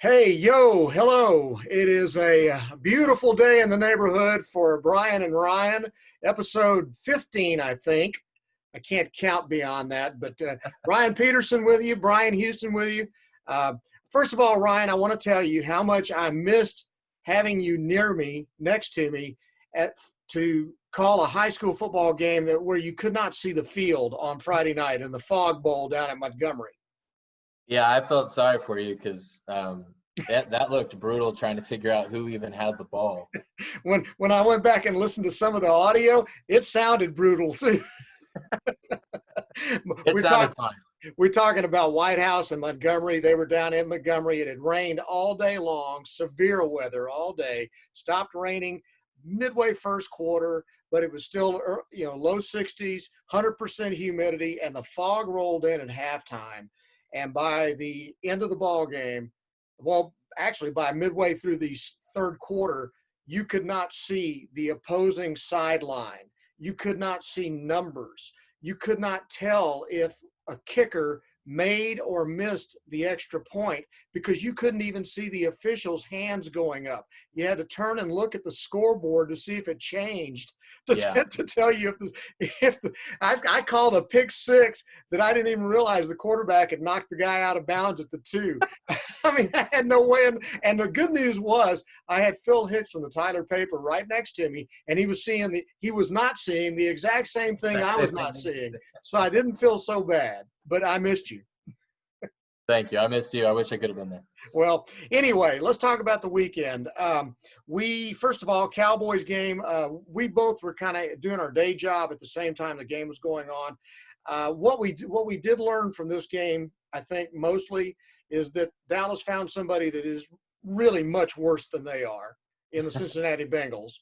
Hey, yo, hello. It is a beautiful day in the neighborhood for Bryan and Ryan, episode 15, I think. I can't count beyond that, but Ryan Peterson with you, Brian Houston with you. Uh, First of all, Ryan, I want to tell you how much I missed having you near me, next to me, at to call a high school football game where you could not see the field on Friday night in the Fog Bowl down at Montgomery. Yeah, I felt sorry for you because that looked brutal trying to figure out who even had the ball. When I went back and listened to some of the audio, it sounded brutal too. It we're sounded talking fine. we're talking about White House and Montgomery. They were down in Montgomery. It had rained all day long, severe weather all day. Stopped raining midway first quarter, but it was still low 60s, 100% humidity, and the fog rolled in at halftime. And by the end of the ball game, well, actually by midway through the third quarter, you could not see the opposing sideline. You could not see numbers. You could not tell if a kicker made or missed the extra point because you couldn't even see the officials' hands going up. You had to turn and look at the scoreboard to see if it changed Yeah. to tell you I called a pick six that I didn't even realize the quarterback had knocked the guy out of bounds at the 2. I mean, I had no way. And the good news was I had Phil Hicks from the Tyler paper right next to me, and he was not seeing the exact same thing I was not seeing. So I didn't feel so bad, but I missed you. Thank you. I missed you. I wish I could have been there. Well, anyway, let's talk about the weekend. We first of all, Cowboys game. We both were kind of doing our day job at the same time the game was going on. What we did learn from this game, I think, mostly is that Dallas found somebody that is really much worse than they are in the Cincinnati Bengals.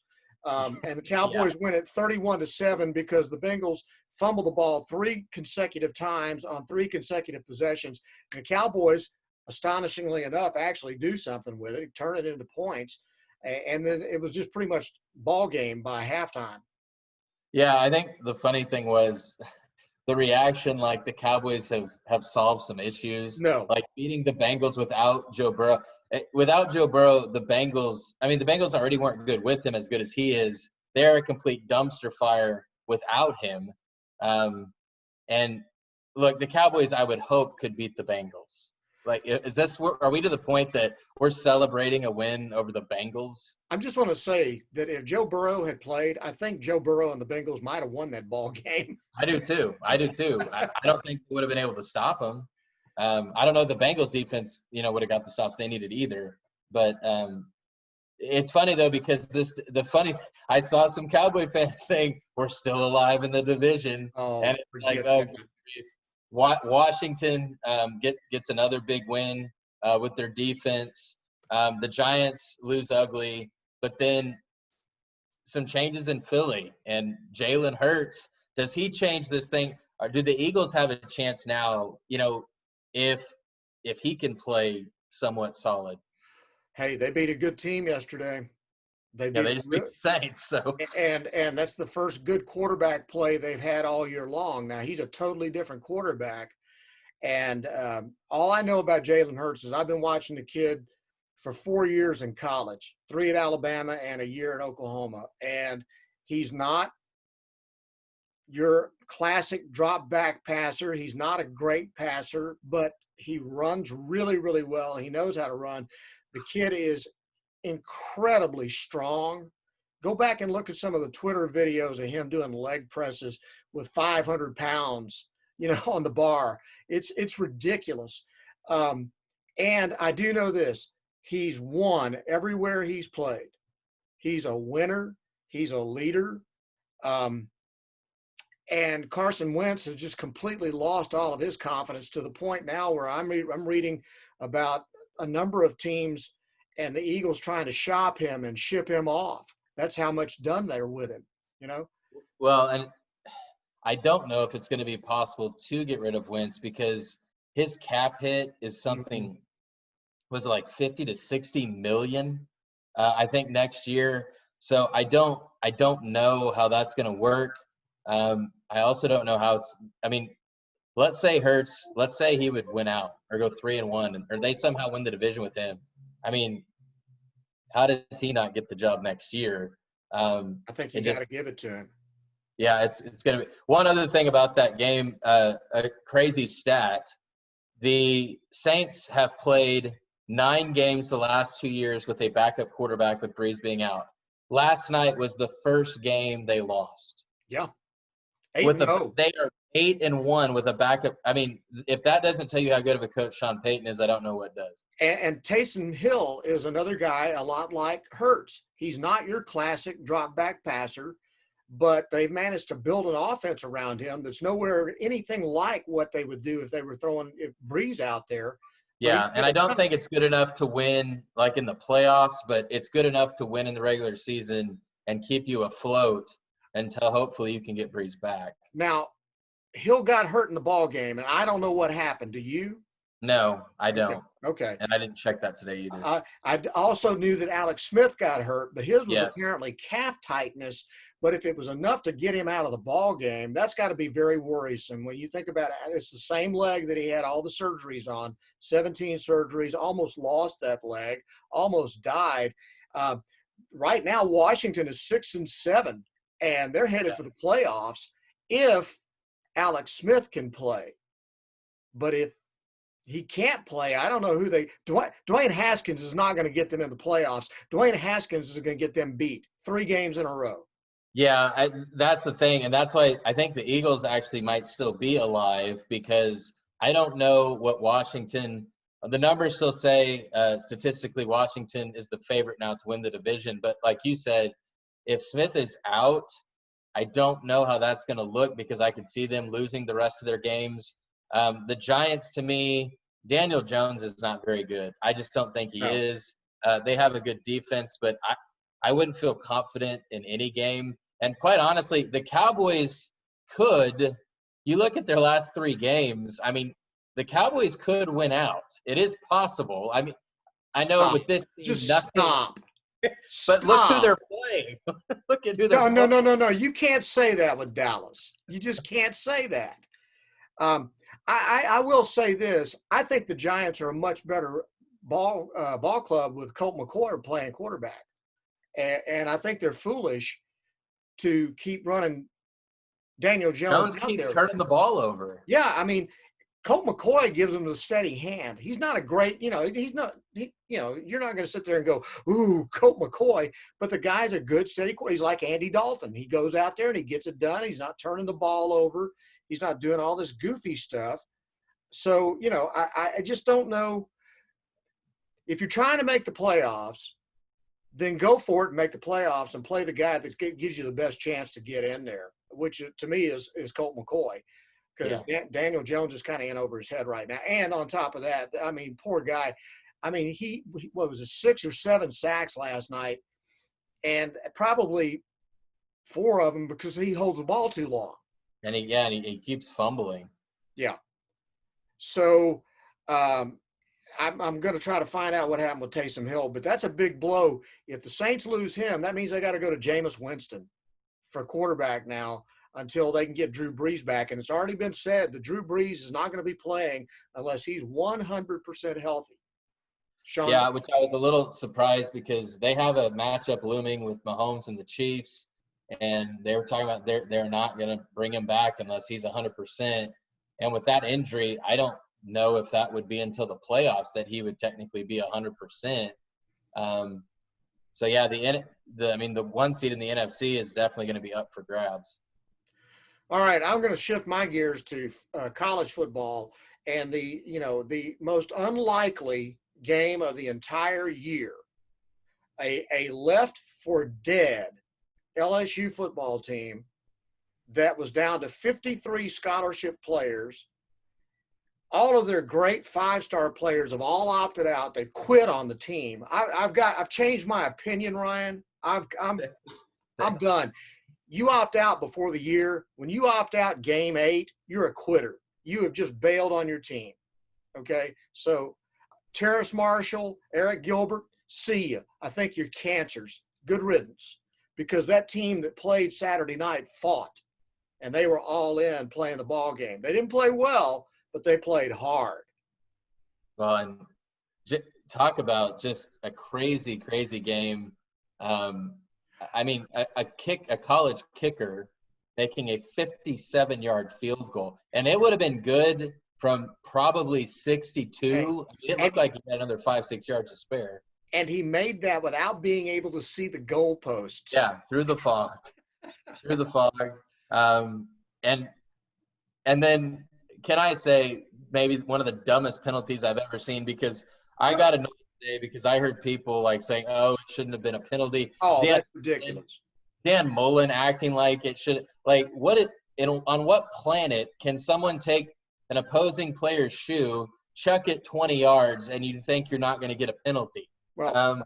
And the Yeah. Cowboys win it 31-7 because the Bengals fumbled the ball 3 consecutive times on 3 consecutive possessions. And the Cowboys, astonishingly enough, actually do something with it, turn it into points. And then it was just pretty much ball game by halftime. Yeah, I think the funny thing was the reaction, like the Cowboys have solved some issues, No, like beating the Bengals without Joe Burrow. Without Joe Burrow, the Bengals already weren't good with him as good as he is. They're a complete dumpster fire without him. Um, and look, the Cowboys, I would hope, could beat the Bengals. Like, are we to the point that we're celebrating a win over the Bengals? I just want to say that if Joe Burrow had played, I think Joe Burrow and the Bengals might have won that ball game. I do too. I do too. I don't think we would have been able to stop them. I don't know if the Bengals defense, would have got the stops they needed either. But it's funny though because I saw some Cowboy fans saying we're still alive in the division, Oh, and it's like, forget oh, that. good grief. Washington gets another big win with their defense. The Giants lose ugly, but then some changes in Philly and Jalen Hurts. Does he change this thing? Or do the Eagles have a chance now? If he can play somewhat solid. Hey, they beat a good team yesterday. They Yeah, beat they a just beat real, the Saints. So and that's the first good quarterback play they've had all year long. Now he's a totally different quarterback, and all I know about Jalen Hurts is I've been watching the kid for 4 years in college, 3 at Alabama and a year at Oklahoma, and he's not your classic drop back passer. He's not a great passer, but he runs really, really well. He knows how to run. The kid is incredibly strong. Go back and look at some of the Twitter videos of him doing leg presses with 500 pounds, on the bar. It's ridiculous. Um, and I do know this: he's won everywhere he's played. He's a winner. He's a leader. Um, and Carson Wentz has just completely lost all of his confidence to the point now where I'm reading about a number of teams and the Eagles trying to shop him and ship him off. That's how much done they're with him. well, and I don't know if it's going to be possible to get rid of Wentz because his cap hit is Mhm. something, was it like 50 to 60 million, I think next year. So I don't know how that's going to work. I also don't know how I mean, let's say he would win out or go 3-1, or they somehow win the division with him. I mean, how does he not get the job next year? I think you got to give it to him. Yeah, it's going to be. One other thing about that game, a crazy stat. The Saints have played 9 games the last 2 years with a backup quarterback with Breeze being out. Last night was the first game they lost. Yeah. They are 8-1 with a backup. I mean, if that doesn't tell you how good of a coach Sean Payton is, I don't know what does. And Taysom Hill is another guy a lot like Hurts. He's not your classic drop back passer, but they've managed to build an offense around him that's nowhere anything like what they would do if they were throwing Breeze out there. Yeah, and I don't think it's good enough to win like in the playoffs, but it's good enough to win in the regular season and keep you afloat until hopefully you can get Breeze back. Now, Hill got hurt in the ball game, and I don't know what happened. Do you? No, I don't. Okay. And I didn't check that today either. I also knew that Alex Smith got hurt, but his was apparently calf tightness. But if it was enough to get him out of the ball game, that's got to be very worrisome. When you think about it, it's the same leg that he had all the surgeries on, 17 surgeries, almost lost that leg, almost died. Right now, Washington is 6-7, and they're headed for the playoffs if Alex Smith can play. But if he can't play, I don't know who Dwayne Haskins is not going to get them in the playoffs. Dwayne Haskins is going to get them beat 3 games in a row. Yeah, that's the thing. And that's why I think the Eagles actually might still be alive, because I don't know what Washington – the numbers still say statistically Washington is the favorite now to win the division. But like you said, if Smith is out, I don't know how that's going to look, because I could see them losing the rest of their games. The Giants, to me, Daniel Jones is not very good. I just don't think he is. They have a good defense, but I wouldn't feel confident in any game. And quite honestly, the Cowboys could – you look at their last 3 games, I mean, the Cowboys could win out. It is possible. I mean, I know with this team, just nothing. Stop. But look who they're playing. Look at who they're playing. No. You can't say that with Dallas. You just can't say that. I will say this. I think the Giants are a much better ball club with Colt McCoy playing quarterback. And I think they're foolish to keep running Daniel Jones out keeps there. turning the ball over. Yeah, I mean, Colt McCoy gives him the steady hand. He's not a great, you're not going to sit there and go, ooh, Colt McCoy. But the guy's a good, steady, he's like Andy Dalton. He goes out there and he gets it done. He's not turning the ball over. He's not doing all this goofy stuff. So, I just don't know. If you're trying to make the playoffs, then go for it and make the playoffs and play the guy that gives you the best chance to get in there, which to me is Colt McCoy, because Daniel Jones is kind of in over his head right now. And on top of that, I mean, poor guy. I mean, he what was it, 6 or 7 sacks last night, and probably 4 of them because he holds the ball too long. And he keeps fumbling. Yeah. So I'm going to try to find out what happened with Taysom Hill, but that's a big blow. If the Saints lose him, that means they got to go to Jameis Winston for quarterback now until they can get Drew Brees back. And it's already been said that Drew Brees is not going to be playing unless he's 100% healthy. Sean? Yeah, which I was a little surprised, because they have a matchup looming with Mahomes and the Chiefs, and they were talking about they're not going to bring him back unless he's 100%. And with that injury, I don't know if that would be until the playoffs that he would technically be 100%. So yeah, the 1 seed in the NFC is definitely going to be up for grabs. All right, I'm going to shift my gears to college football, and the most unlikely game of the entire year, a left for dead LSU football team that was down to 53 scholarship players. All of their great 5-star players have all opted out. They've quit on the team. I've changed my opinion, Ryan. I'm done. You opt out before the year. When you opt out game 8, you're a quitter. You have just bailed on your team. Okay? So Terrace Marshall, Eric Gilbert, see ya. I think you're cancers. Good riddance. Because that team that played Saturday night fought. and they were all in playing the ball game. They didn't play well, but they played hard. Well, and talk about just a crazy, crazy game. I mean, a college kicker making a 57-yard field goal, and it would have been good from probably 62. It looked like he had another 5-6 yards to spare. And he made that without being able to see the goalposts. Yeah, through the fog, through the fog. And then can I say maybe one of the dumbest penalties I've ever seen, because I got annoyed today because I heard people like saying, "Oh, it shouldn't have been a penalty." Oh, that's ridiculous. Dan Mullen acting like it should. Like, on what planet can someone take an opposing player's shoe, chuck it 20 yards, and you think you're not going to get a penalty? Well,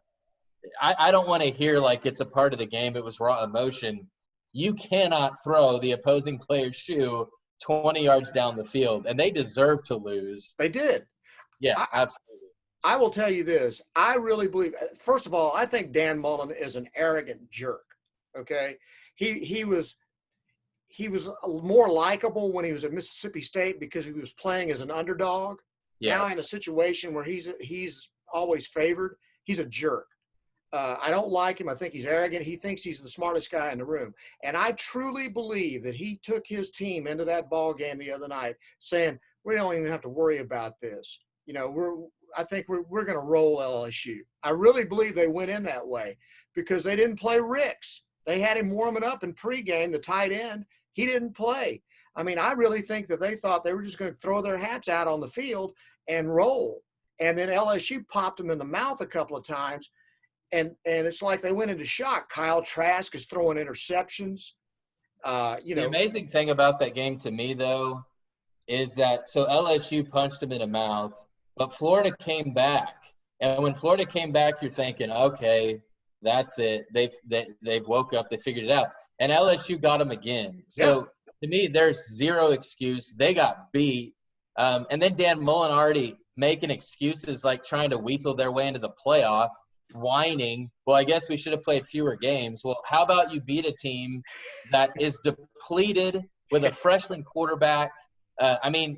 I don't want to hear like it's a part of the game. It was raw emotion. You cannot throw the opposing player's shoe 20 yards down the field, and they deserve to lose. They did. Yeah, absolutely. I will tell you this. I really believe, first of all, I think Dan Mullen is an arrogant jerk. Okay. He was more likable when he was at Mississippi State because he was playing as an underdog. Yeah. Now in a situation where he's always favored, he's a jerk. I don't like him. I think he's arrogant. He thinks he's the smartest guy in the room. And I truly believe that he took his team into that ball game the other night saying, we don't even have to worry about this. You know, I think we're going to roll LSU. I really believe they went in that way because they didn't play Ricks. They had him warming up in pregame, the tight end. He didn't play. I mean, I really think that they thought they were just going to throw their hats out on the field and roll. And then LSU popped them in the mouth a couple of times. And it's like they went into shock. Kyle Trask is throwing interceptions. The amazing thing about that game to me, though, is that so LSU punched him in the mouth, but Florida came back. And when Florida came back, you're thinking, okay, that's it. They've woke up. They figured it out. And LSU got them again. So to me, there's zero excuse. They got beat. And then Dan Mullen already making excuses like trying to weasel their way into the playoff, whining, well, I guess we should have played fewer games. Well, how about you beat a team that is depleted with a freshman quarterback? There's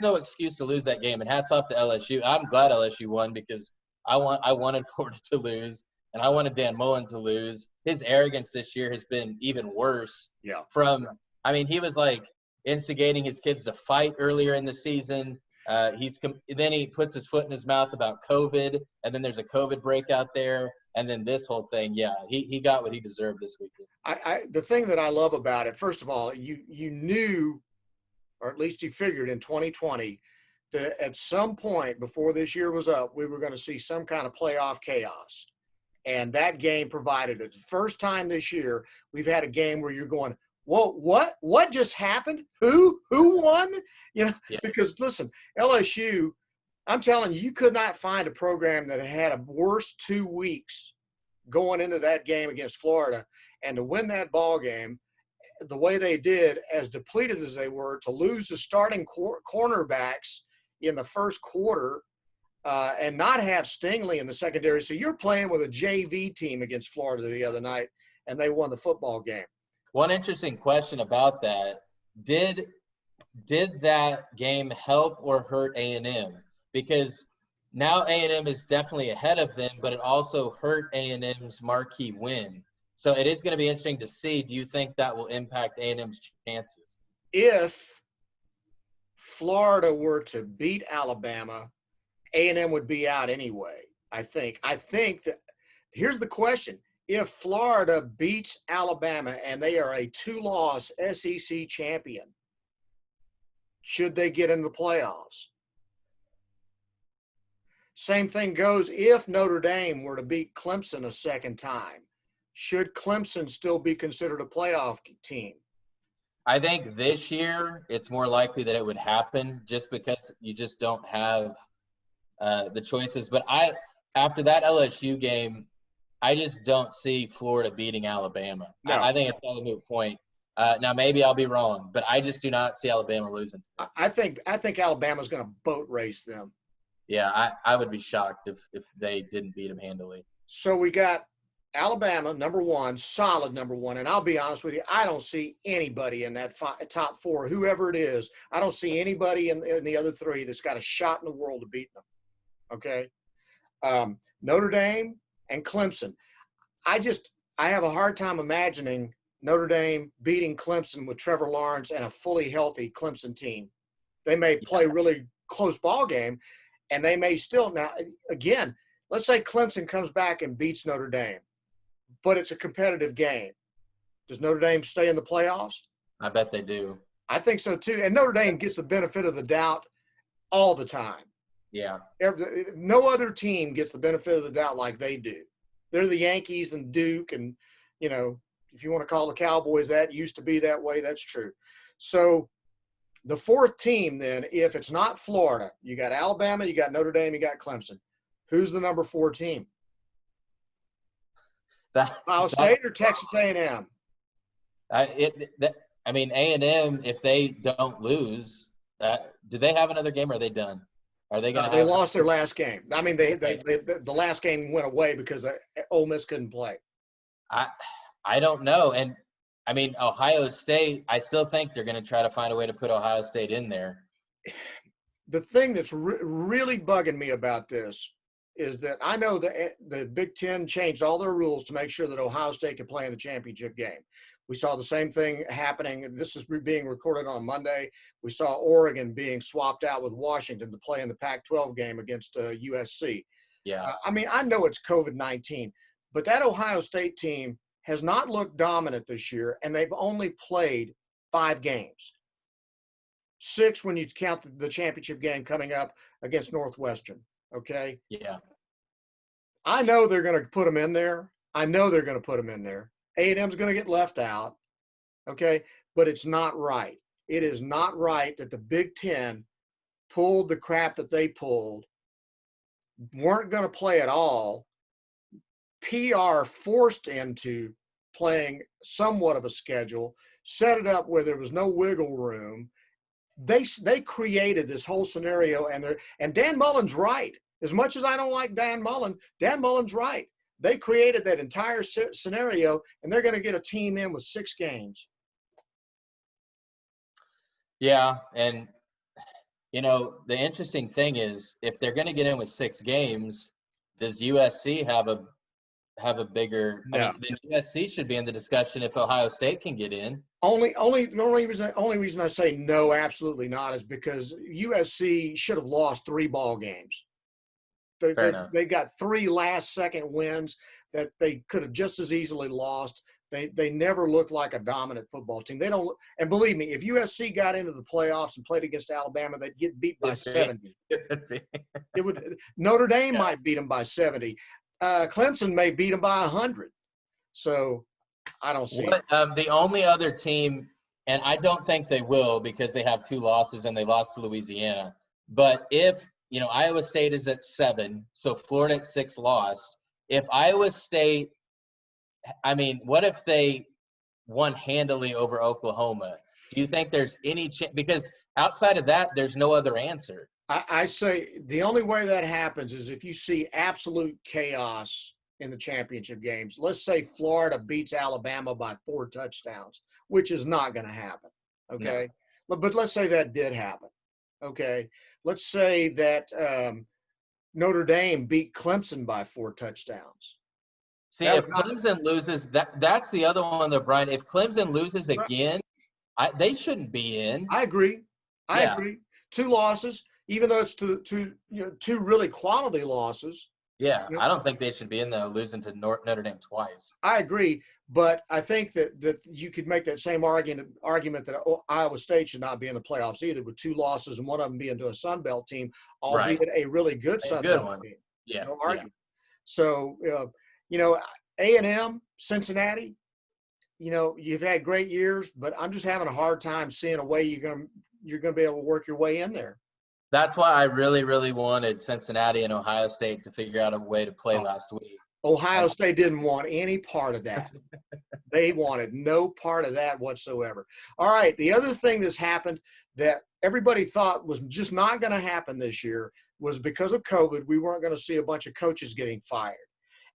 no excuse to lose that game, and hats off to LSU. I'm glad LSU won because I wanted Florida to lose, and I wanted Dan Mullen to lose. His arrogance this year has been even worse. Yeah. He was like instigating his kids to fight earlier in the season. Then he puts his foot in his mouth about COVID, and then there's a COVID breakout there, and then this whole thing. Yeah, he got what he deserved this weekend. The thing that I love about it, first of all, you knew, or at least you figured in 2020, that at some point before this year was up, we were going to see some kind of playoff chaos, and that game provided it. The first time this year we've had a game where you're going, whoa, what just happened? Who won? Because listen, LSU, I'm telling you, you could not find a program that had a worse 2 weeks going into that game against Florida, and to win that ball game the way they did, as depleted as they were, to lose the starting cornerbacks in the first quarter and not have Stingley in the secondary. So you're playing with a JV team against Florida the other night, and they won the football game. One interesting question about that, did that game help or hurt A&M? Because now A&M is definitely ahead of them, but it also hurt A&M's marquee win. So it is going to be interesting to see. Do you think that will impact A&M's chances? If Florida were to beat Alabama, A&M would be out anyway, I think. I think that – here's the question. If Florida beats Alabama and they are a 2-loss SEC champion, should they get in the playoffs? Same thing goes if Notre Dame were to beat Clemson a second time. Should Clemson still be considered a playoff team? I think this year it's more likely that it would happen just because you just don't have the choices. But after that LSU game, I just don't see Florida beating Alabama. No. I think it's all a moot point. Now, maybe I'll be wrong, but I just do not see Alabama losing. I think Alabama's going to boat race them. Yeah, I would be shocked if they didn't beat them handily. So we got Alabama, number one, solid number one. And I'll be honest with you, I don't see anybody in that top four, whoever it is. I don't see anybody in the other three that's got a shot in the world of beating them. Okay. Notre Dame and Clemson. I have a hard time imagining Notre Dame beating Clemson with Trevor Lawrence and a fully healthy Clemson team. They may play really close ball game, and they may still. Now, again, let's say Clemson comes back and beats Notre Dame, but it's a competitive game. Does Notre Dame stay in the playoffs? I bet they do. I think so too. And Notre Dame gets the benefit of the doubt all the time. Yeah. No other team gets the benefit of the doubt like they do. They're the Yankees and Duke, and, you know, if you want to call the Cowboys that, used to be that way, that's true. So the fourth team then, if it's not Florida, you got Alabama, you got Notre Dame, you got Clemson. Who's the number 4 team? Ohio State or Texas A&M? I mean, A&M, if they don't lose, do they have another game or are they done? Are they going to They lost their last game. I mean, the last game went away because Ole Miss couldn't play. I don't know. And, I mean, Ohio State, I still think they're going to try to find a way to put Ohio State in there. The thing that's really bugging me about this is that I know that the Big Ten changed all their rules to make sure that Ohio State could play in the championship game. We saw the same thing happening. This is being recorded on Monday. We saw Oregon being swapped out with Washington to play in the Pac-12 game against USC. Yeah. I mean, I know it's COVID-19, but that Ohio State team has not looked dominant this year, and they've only played 5 games. 6 when you count the championship game coming up against Northwestern, okay? Yeah. I know they're going to put them in there. A&M's going to get left out, okay? But it's not right. It is not right that the Big Ten pulled the crap that they pulled, weren't going to play at all, PR forced into playing somewhat of a schedule, set it up where there was no wiggle room. They created this whole scenario, and Dan Mullen's right. As much as I don't like Dan Mullen's right. They created that entire scenario, and they're going to get a team in with 6 games. Yeah, and, you know, the interesting thing is if they're going to get in with 6 games, does USC have a bigger – no. I mean, then USC should be in the discussion if Ohio State can get in. The only reason I say no, absolutely not, is because USC should have lost 3 ball games. They got 3 last-second wins that they could have just as easily lost. They never looked like a dominant football team. They don't, and believe me, if USC got into the playoffs and played against Alabama, they'd get beat by 70. It would. Notre Dame might beat them by 70. Clemson may beat them by 100. So I don't see it. The only other team, and I don't think they will because they have 2 losses and they lost to Louisiana. But if you know, Iowa State is at 7, so Florida at 6 lost. If Iowa State, I mean, what if they won handily over Oklahoma? Do you think there's any chance? Because outside of that, there's no other answer. I say the only way that happens is if you see absolute chaos in the championship games. Let's say Florida beats Alabama by 4 touchdowns, which is not going to happen, okay? No. But let's say that did happen, okay? Let's say that Notre Dame beat Clemson by 4 touchdowns. See, if Clemson loses, that's the other one, though, Brian. If Clemson loses again, they shouldn't be in. I agree. I agree. 2 losses, even though it's 2 really quality losses. Yeah, I don't think they should be in there losing to Notre Dame twice. I agree, but I think that you could make that same argument that Iowa State should not be in the playoffs either, with 2 losses and one of them being to a Sun Belt team, albeit a really good Sun Belt team. Yeah, no argument. Yeah. So, A&M, Cincinnati, you've had great years, but I'm just having a hard time seeing a way you're going to be able to work your way in there. That's why I really, really wanted Cincinnati and Ohio State to figure out a way to play last week. Ohio State didn't want any part of that. They wanted no part of that whatsoever. All right, the other thing that's happened that everybody thought was just not going to happen this year was because of COVID, we weren't going to see a bunch of coaches getting fired.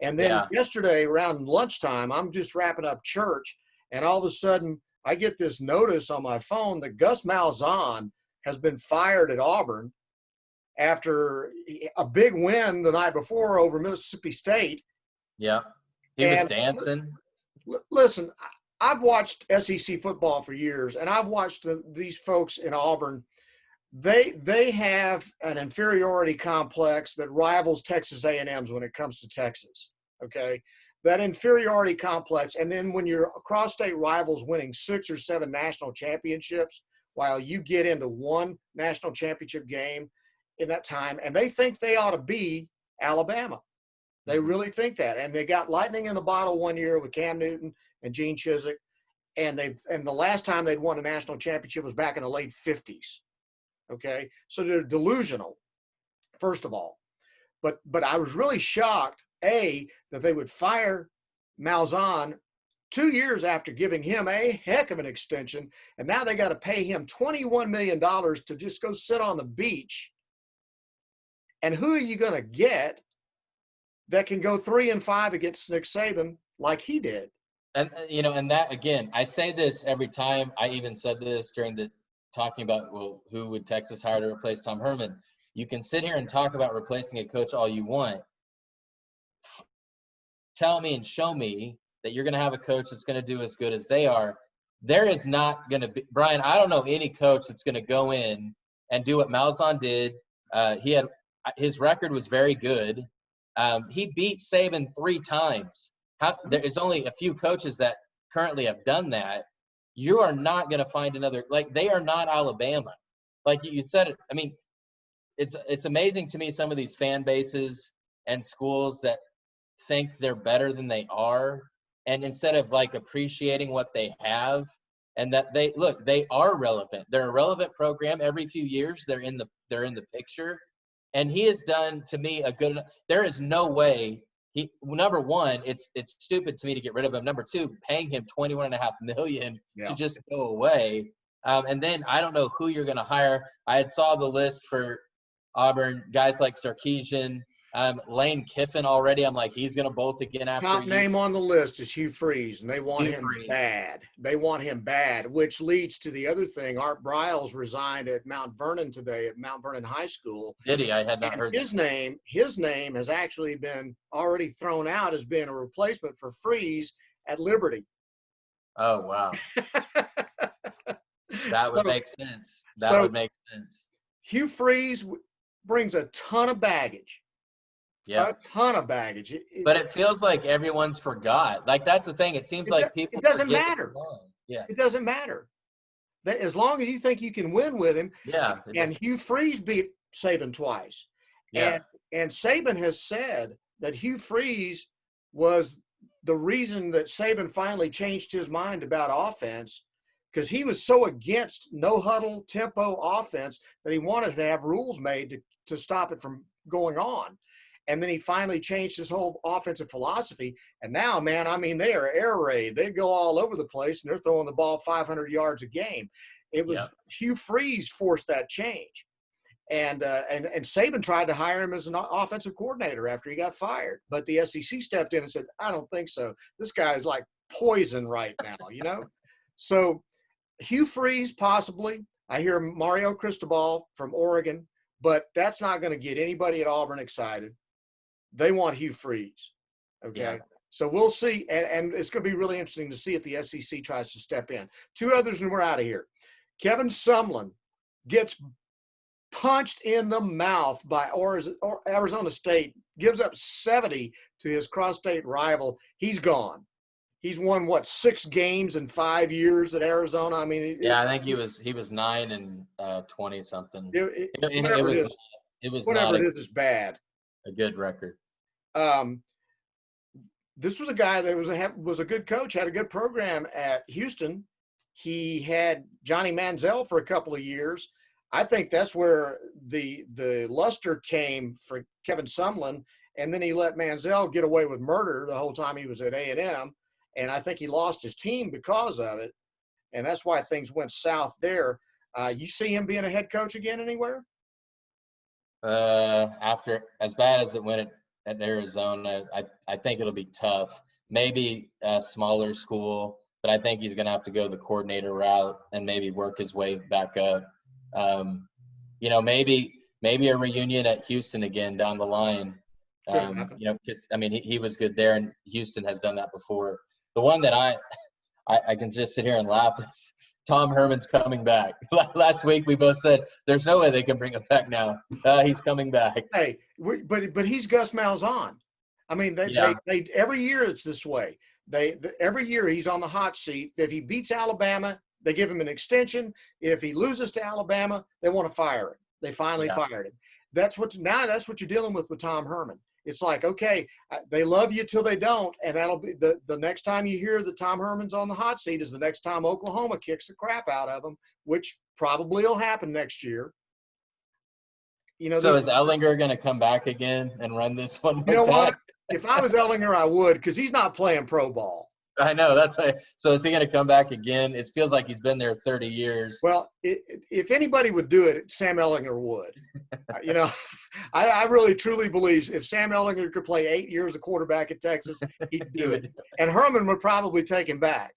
And then yesterday around lunchtime, I'm just wrapping up church, and all of a sudden I get this notice on my phone that Gus Malzahn has been fired at Auburn after a big win the night before over Mississippi State. Yeah. He was dancing. Listen, I've watched SEC football for years, and I've watched these folks in Auburn. They have an inferiority complex that rivals Texas A&M's when it comes to Texas. Okay, that inferiority complex, and then when you're cross-state rivals winning 6 or 7 national championships, while you get into one national championship game in that time, and they think they ought to be Alabama. They really think that, and they got lightning in the bottle one year with Cam Newton and Gene Chizik, and the last time they'd won a national championship was back in the late 50s. Okay, so they're delusional, first of all. But I was really shocked, A, that they would fire Malzahn 2 years after giving him a heck of an extension, and now they got to pay him $21 million to just go sit on the beach. And who are you going to get that can go 3-5 against Nick Saban like he did? And, and that, again, I say this every time. I even said this during the talking about, well, who would Texas hire to replace Tom Herman? You can sit here and talk about replacing a coach all you want. Tell me and show me that you're going to have a coach that's going to do as good as they are. There is not going to be – Brian, I don't know any coach that's going to go in and do what Malzahn did. His record was very good. He beat Saban 3 times. There is only a few coaches that currently have done that. You are not going to find another – like, they are not Alabama. Like you said it. I mean, it's amazing to me, some of these fan bases and schools that think they're better than they are, and instead of, like, appreciating what they have, and that they are relevant. They're a relevant program. Every few years they're in the picture. And he has done, to me, a good – there is no way – number one, it's stupid to me to get rid of him. Number two, paying him $21.5 million to just go away. And then I don't know who you're going to hire. I had saw the list for Auburn, guys like Sarkisian, Lane Kiffin already. I'm like, he's going to bolt again after Top name on the list is Hugh Freeze, and they want him bad. They want him bad, which leads to the other thing. Art Briles resigned at Mount Vernon today, at Mount Vernon High School. Did he? I had not heard his name. His name has actually been already thrown out as being a replacement for Freeze at Liberty. Oh, wow. That would make sense. That would make sense. Hugh Freeze brings a ton of baggage. Yeah, a ton of baggage. But it feels like everyone's forgot. Like, that's the thing. It seems like people. It doesn't matter. Yeah, it doesn't matter. As long as you think you can win with him. Yeah. And Hugh Freeze beat Saban twice. Yeah. And Saban has said that Hugh Freeze was the reason that Saban finally changed his mind about offense, because he was so against no huddle tempo offense that he wanted to have rules made to stop it from going on. And then he finally changed his whole offensive philosophy. And now, man, I mean, they are air raid. They go all over the place, and they're throwing the ball 500 yards a game. It was Hugh Freeze forced that change. And Saban tried to hire him as an offensive coordinator after he got fired. But the SEC stepped in and said, I don't think so. This guy is like poison right now, So Hugh Freeze, possibly. I hear Mario Cristobal from Oregon, but that's not going to get anybody at Auburn excited. They want Hugh Freeze. Okay. Yeah. So we'll see. And it's going to be really interesting to see if the SEC tries to step in. 2 others, and we're out of here. Kevin Sumlin gets punched in the mouth by Arizona State, gives up 70 to his cross-state rival. He's gone. He's won, 6 games in 5 years at Arizona? I mean, I think he was 9 and 20 something. Whatever it is bad. A good record. This was a guy that was a good coach, had a good program at Houston. He had Johnny Manziel for a couple of years. I think that's where the luster came for Kevin Sumlin, and then he let Manziel get away with murder the whole time he was at A&M, and I think he lost his team because of it, and that's why things went south there. You see him being a head coach again anywhere? After as bad as it went at Arizona. I think it'll be tough. Maybe a smaller school, but I think he's going to have to go the coordinator route and maybe work his way back up. Maybe a reunion at Houston again down the line. Because I mean, he was good there, and Houston has done that before. The one that I can just sit here and laugh is Tom Herman's coming back. Last week we both said there's no way they can bring him back now. He's coming back. Hey, but he's Gus Malzahn. I mean, they every year it's this way. Every year he's on the hot seat. If he beats Alabama, they give him an extension. If he loses to Alabama, they want to fire him. They finally fired him. That's what you're dealing with Tom Herman. It's like, okay, they love you till they don't, and that'll be the next time you hear that Tom Herman's on the hot seat is the next time Oklahoma kicks the crap out of him, which probably will happen next year. So is Ellinger going to come back again and run this one more time? What? If I was Ellinger, I would, because he's not playing pro ball. I know. So is he going to come back again? It feels like he's been there 30 years. Well, if anybody would do it, Sam Ellinger would. I really, truly believe if Sam Ellinger could play 8 years of quarterback at Texas, he'd do it. And Herman would probably take him back.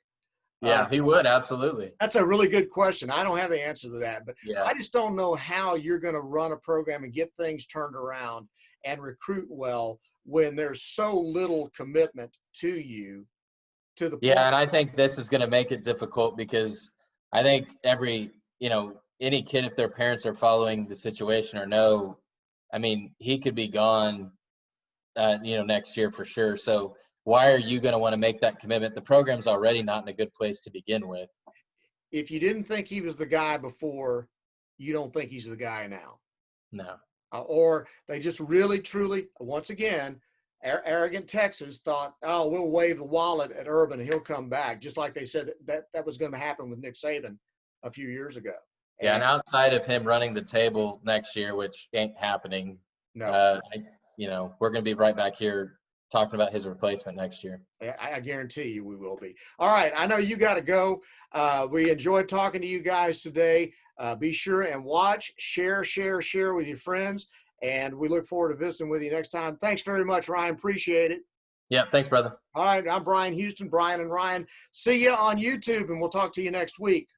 Yeah, he would, absolutely. That's a really good question. I don't have the answer to that, but yeah. I just don't know how you're going to run a program and get things turned around and recruit well when there's so little commitment to you. Yeah, and I think this is going to make it difficult because I think any kid, if their parents are following the situation or know, I mean, he could be gone, next year for sure. So why are you going to want to make that commitment? The program's already not in a good place to begin with. If you didn't think he was the guy before, you don't think he's the guy now. No. Or they just really, truly, once again, arrogant Texans thought, oh, we'll wave the wallet at Urban and he'll come back, just like they said that was going to happen with Nick Saban a few years ago. And outside of him running the table next year, which ain't happening, no, we're going to be right back here talking about his replacement next year. I guarantee you we will be. All right, I know you got to go. We enjoyed talking to you guys today. Be sure and watch, share with your friends. And we look forward to visiting with you next time. Thanks very much, Ryan. Appreciate it. Yeah, thanks, brother. All right, I'm Brian Houston, Bryan and Ryan. See you on YouTube, and we'll talk to you next week.